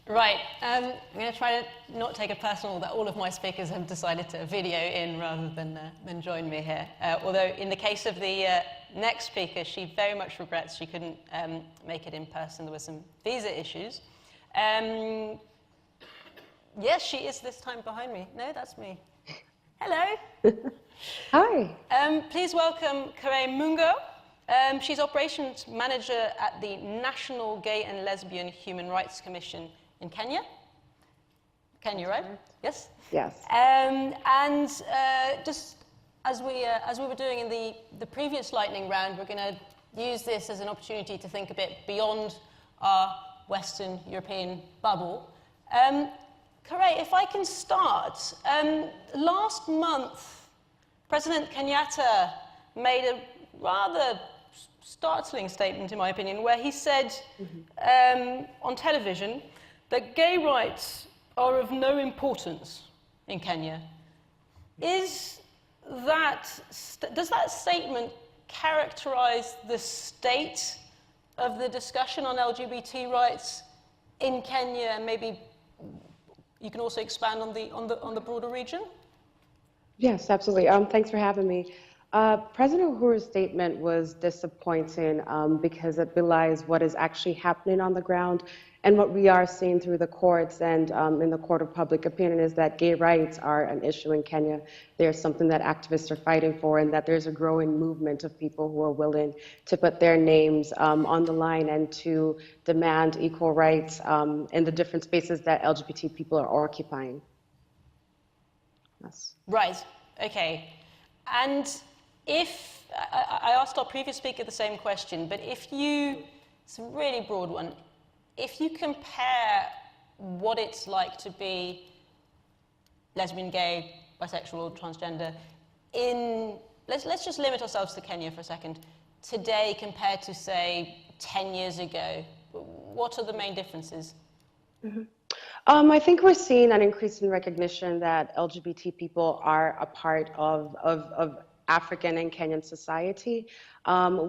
Right, I'm going to try to not take it personal that all of my speakers have decided to video in rather than join me here. Although in the case of the next speaker, she very much regrets she couldn't make it in person. There were some visa issues. Yes, she is this time behind me. No, that's me. Hello. Hi. Please welcome Kari Mugo. She's Operations Manager at the National Gay and Lesbian Human Rights Commission in Kenya. Kenya, right? Yes? Yes. Just as we were doing in the previous lightning round, we're going to use this as an opportunity to think a bit beyond our Western European bubble. Kari, if I can start, last month, President Kenyatta made a rather startling statement, in my opinion, where he said on television that gay rights are of no importance in Kenya. Does that statement characterize the state of the discussion on LGBT rights in Kenya, and maybe you can also expand on the broader region? Yes, absolutely. Thanks for having me. President Uhuru's statement was disappointing because it belies what is actually happening on the ground. And what we are seeing through the courts and in the court of public opinion is that gay rights are an issue in Kenya. They're something that activists are fighting for, and that there's a growing movement of people who are willing to put their names on the line and to demand equal rights in the different spaces that LGBT people are occupying. Yes. Right, okay. And if, I asked our previous speaker the same question, but if you, it's a really broad one, if you compare what it's like to be lesbian, gay, bisexual, transgender let's just limit ourselves to Kenya for a second, today compared to, say, 10 years ago, what are the main differences? Mm-hmm. I think we're seeing an increase in recognition that LGBT people are a part of African and Kenyan society.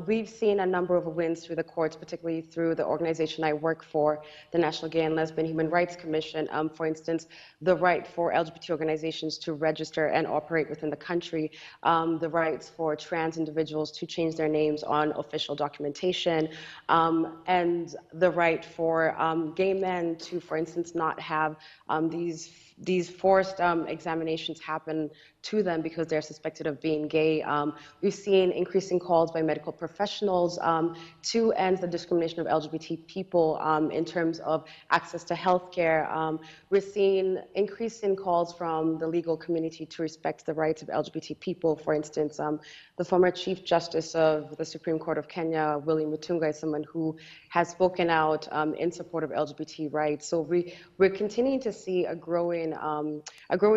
We've seen a number of wins through the courts, particularly through the organization I work for, the National Gay and Lesbian Human Rights Commission. For instance, the right for LGBT organizations to register and operate within the country, the rights for trans individuals to change their names on official documentation, and the right for gay men to, for instance, not have these forced examinations happen to them because they're suspected of being gay. We've seen increasing calls by medical professionals to end the discrimination of LGBT people in terms of access to healthcare. We're seeing increasing calls from the legal community to respect the rights of LGBT people. For instance, the former Chief Justice of the Supreme Court of Kenya, William Mutunga, is someone who has spoken out in support of LGBT rights. So we're continuing to see a growing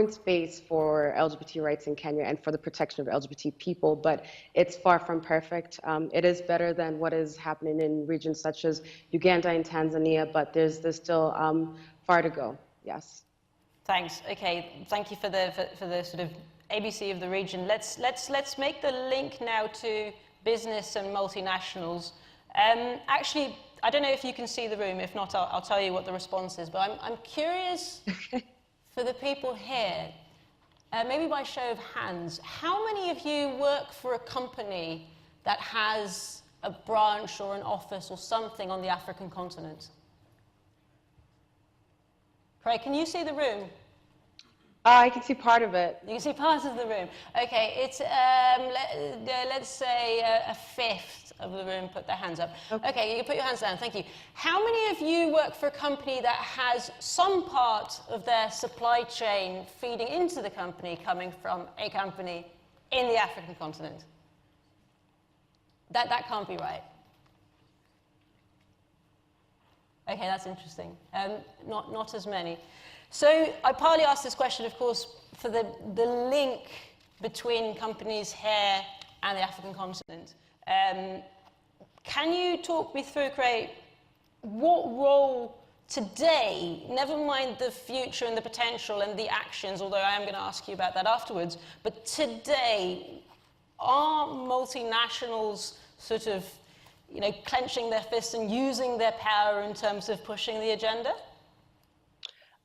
space for LGBT rights in Kenya and for the protection of LGBT people, but it's far from perfect. It is better than what is happening in regions such as Uganda and Tanzania, but there's still far to go. Yes. Thanks. Okay. Thank you for the sort of ABC of the region. Let's make the link now to business and multinationals. Actually, I don't know if you can see the room. If not, I'll tell you what the response is. But I'm curious for the people here, maybe by show of hands, how many of you work for a company that has a branch or an office or something on the African continent? Craig, can you see the room? I can see part of it. You can see part of the room. Okay, it's, let's say a fifth of the room put their hands up. Okay, you can put your hands down, thank you. How many of you work for a company that has some part of their supply chain feeding into the company coming from a company in the African continent? That can't be right. Okay, that's interesting. Not as many. So I partly asked this question, of course, for the link between companies here and the African continent. Can you talk me through, Craig, what role today, never mind the future and the potential and the actions, although I am going to ask you about that afterwards, but today, are multinationals sort of, clenching their fists and using their power in terms of pushing the agenda?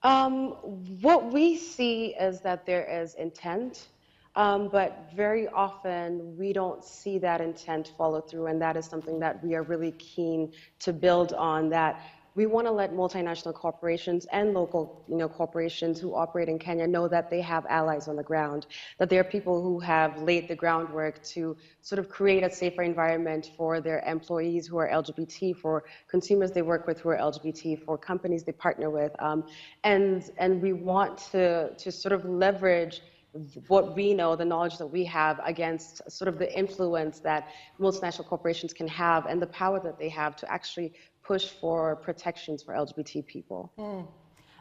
What we see is that there is intent, but very often we don't see that intent follow through, and that is something that we are really keen to build on. That we want to let multinational corporations and local, corporations who operate in Kenya know that they have allies on the ground, that there are people who have laid the groundwork to sort of create a safer environment for their employees who are LGBT, for consumers they work with who are LGBT, for companies they partner with, and we want to sort of leverage what we know, the knowledge that we have, against sort of the influence that multinational corporations can have and the power that they have to actually push for protections for LGBT people.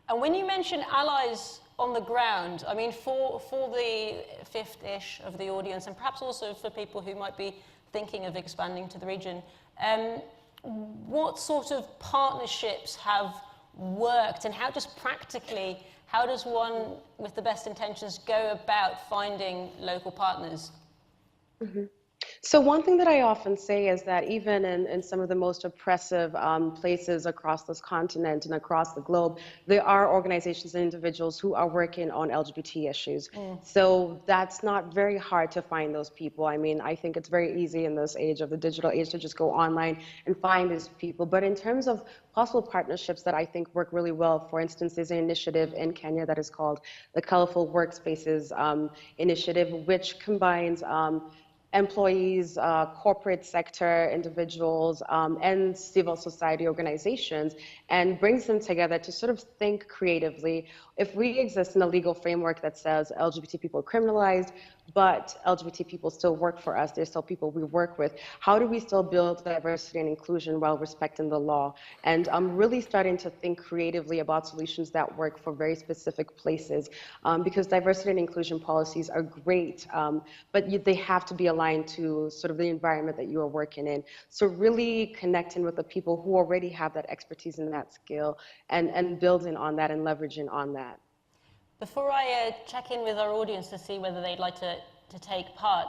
And when you mention allies on the ground, I mean, for the fifth-ish of the audience, and perhaps also for people who might be thinking of expanding to the region, what sort of partnerships have worked, and how just practically, how does one with the best intentions go about finding local partners? So one thing that I often say is that even in some of the most oppressive places across this continent and across the globe, there are organizations and individuals who are working on LGBT issues. So that's not very hard to find those people. I mean, I think it's very easy in this age of the digital age to just go online and find these people. But in terms of possible partnerships that I think work really well, for instance, there's an initiative in Kenya that is called the Colorful Workspaces Initiative, which combines employees, corporate sector individuals, and civil society organizations, and brings them together to sort of think creatively. If we exist in a legal framework that says LGBT people are criminalized, but LGBT people still work for us, they're still people we work with, how do we still build diversity and inclusion while respecting the law? And I'm really starting to think creatively about solutions that work for very specific places, because diversity and inclusion policies are great, but they have to be aligned to sort of the environment that you are working in. So really connecting with the people who already have that expertise and that skill, and building on that and leveraging on that. Before I check in with our audience to see whether they'd like to take part,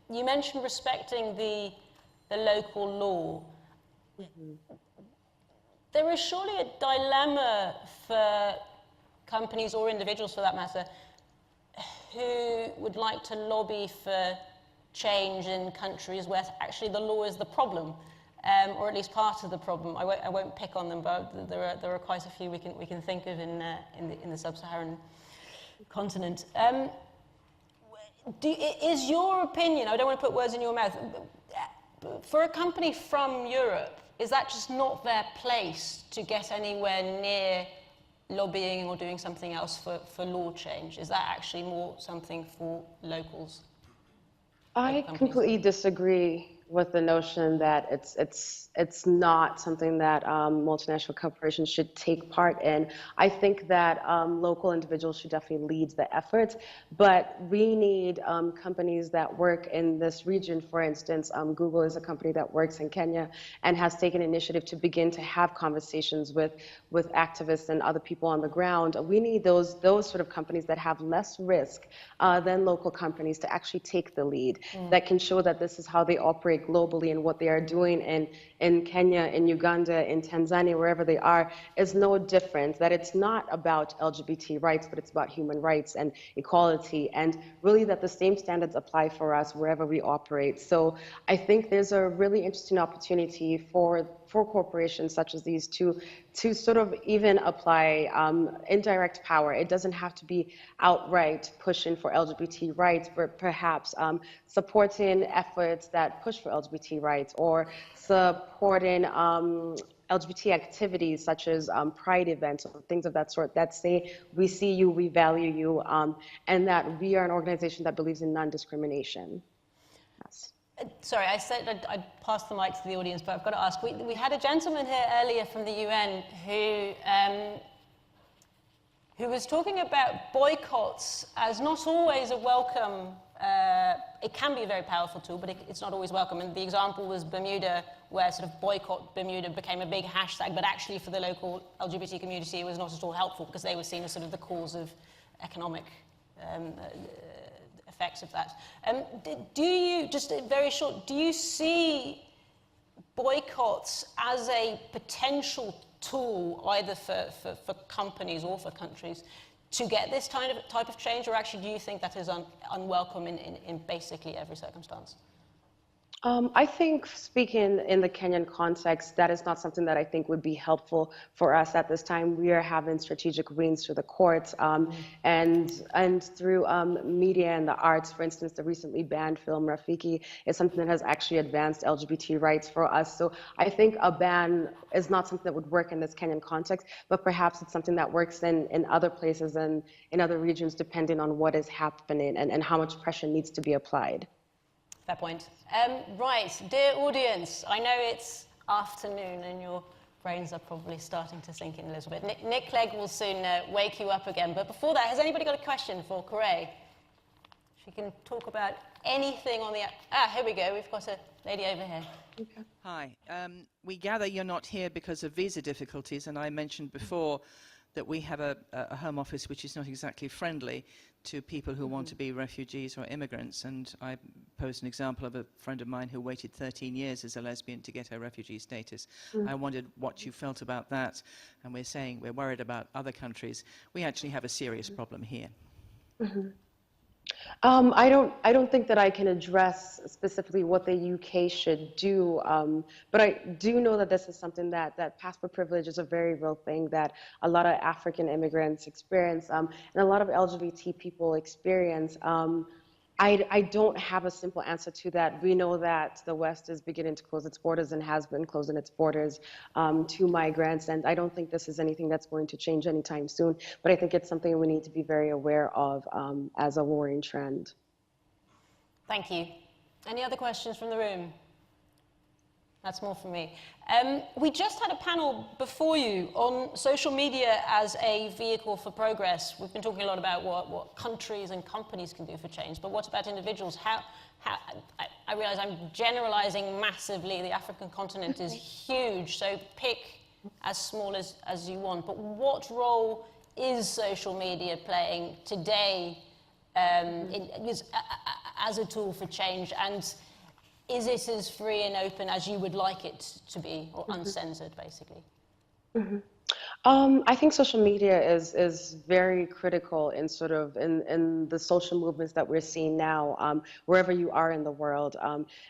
you mentioned respecting the local law. There is surely a dilemma for companies or individuals, for that matter, who would like to lobby for change in countries where actually the law is the problem, or at least part of the problem. I won't pick on them, but there are quite a few we can think of in the sub-Saharan continent. Is your opinion, I don't want to put words in your mouth, for a company from Europe, is that just not their place to get anywhere near lobbying or doing something else for law change? Is that actually more something for locals? I completely disagree with the notion that it's not something that multinational corporations should take part in. I think that local individuals should definitely lead the efforts, but we need companies that work in this region. For instance, Google is a company that works in Kenya and has taken initiative to begin to have conversations with activists and other people on the ground. We need those sort of companies that have less risk than local companies to actually take the lead, that can show that this is how they operate globally, and what they are doing in Kenya, in Uganda, in Tanzania, wherever they are, is no different, that it's not about LGBT rights, but it's about human rights and equality, and really that the same standards apply for us wherever we operate. So I think there's a really interesting opportunity for corporations such as these to sort of even apply indirect power. It doesn't have to be outright pushing for LGBT rights, but perhaps supporting efforts that push for LGBT rights, or supporting LGBT activities such as pride events or things of that sort that say, we see you, we value you, and that we are an organization that believes in non-discrimination. Yes. Sorry, I said I'd pass the mic to the audience, but I've got to ask. We had a gentleman here earlier from the UN who was talking about boycotts as not always a welcome. It can be a very powerful tool, but it's not always welcome. And the example was Bermuda, where sort of boycott Bermuda became a big hashtag, but actually for the local LGBT community, it was not at all helpful because they were seen as sort of the cause of economic effects of that. Do you, just very short, do you see boycotts as a potential tool either for companies or for countries to get this type of change, or actually do you think that is unwelcome in basically every circumstance? I think, speaking in the Kenyan context, that is not something that I think would be helpful for us at this time. We are having strategic wins through the courts and through media and the arts. For instance, the recently banned film Rafiki is something that has actually advanced LGBT rights for us. So I think a ban is not something that would work in this Kenyan context, but perhaps it's something that works in other places and in other regions, depending on what is happening and how much pressure needs to be applied. Fair point. Right, dear audience, I know it's afternoon and your brains are probably starting to sink in a little bit. Nick Clegg will soon wake you up again, but before that, has anybody got a question for Kari? She can talk about anything on the... here we go, we've got a lady over here. Okay. Hi, we gather you're not here because of visa difficulties, and I mentioned before that we have a Home Office which is not exactly friendly to people who want to be refugees or immigrants. And I posed an example of a friend of mine who waited 13 years as a lesbian to get her refugee status. I wondered what you felt about that. And we're saying we're worried about other countries. We actually have a serious problem here. I don't think that I can address specifically what the UK should do, but I do know that this is something that passport privilege is a very real thing that a lot of African immigrants experience, and a lot of LGBT people experience. I don't have a simple answer to that. We know that the West is beginning to close its borders and has been closing its borders to migrants, and I don't think this is anything that's going to change anytime soon, but I think it's something we need to be very aware of as a worrying trend. Thank you. Any other questions from the room? That's more from me. We just had a panel before you on social media as a vehicle for progress. We've been talking a lot about what countries and companies can do for change, but what about individuals? I realize I'm generalizing massively. The African continent is huge, so pick as small as you want. But what role is social media playing today as a tool for change? And is it as free and open as you would like it to be, or uncensored, basically? I think social media is very critical in in the social movements that we're seeing now, wherever you are in the world.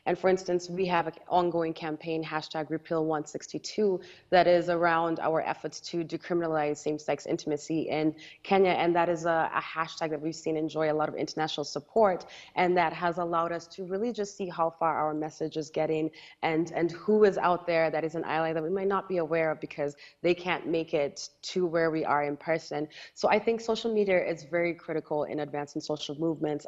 And for instance, we have an ongoing campaign, #Repeal162, that is around our efforts to decriminalize same-sex intimacy in Kenya. And that is a hashtag that we've seen enjoy a lot of international support, and that has allowed us to really just see how far our message is getting and who is out there that is an ally that we might not be aware of because they can't make it to where we are in person. So I think social media is very critical in advancing social movements.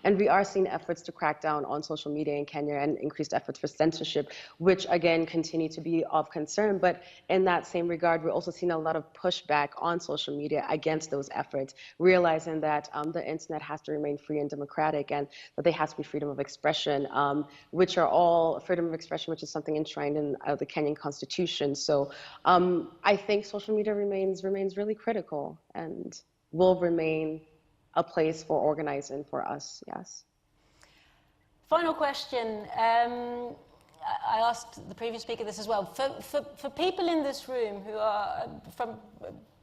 And we are seeing efforts to crack down on social media in Kenya and increased efforts for censorship, which again continue to be of concern. But in that same regard, we're also seeing a lot of pushback on social media against those efforts, realizing that the internet has to remain free and democratic, and that there has to be freedom of expression, which are all freedom of expression, which is something enshrined in the Kenyan Constitution. So I think social media remains really critical and will remain a place for organizing for us, yes. Final question. I asked the previous speaker this as well. For people in this room who are from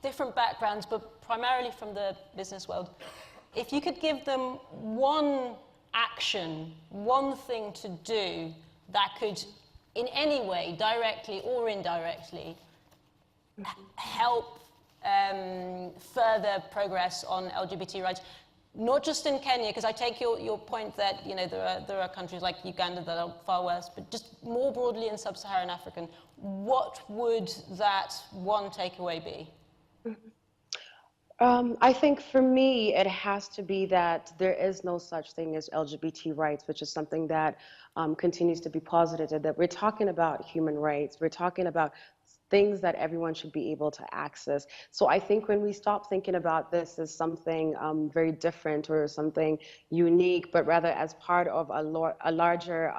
different backgrounds, but primarily from the business world, if you could give them one action, one thing to do that could in any way, directly or indirectly, help further progress on LGBT rights, not just in Kenya, because I take your point that there are countries like Uganda that are far worse, but just more broadly in sub-Saharan Africa, what would that one takeaway be? I think for me, it has to be that there is no such thing as LGBT rights, which is something that continues to be posited, that we're talking about human rights, we're talking about things that everyone should be able to access. So I think when we stop thinking about this as something very different or something unique, but rather as part of a larger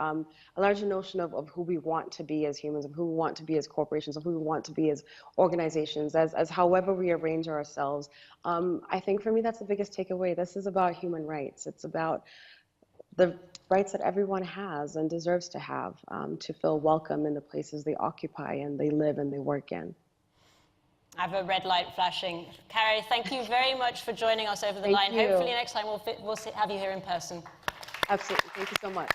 notion of who we want to be as humans, of who we want to be as corporations, of who we want to be as organizations, as however we arrange ourselves, I think for me that's the biggest takeaway. This is about human rights. It's about the rights that everyone has and deserves to have, to feel welcome in the places they occupy and they live and they work in. I have a red light flashing. Kari, thank you very much for joining us over the line. Thank you. Hopefully next time we'll have you here in person. Absolutely. Thank you so much.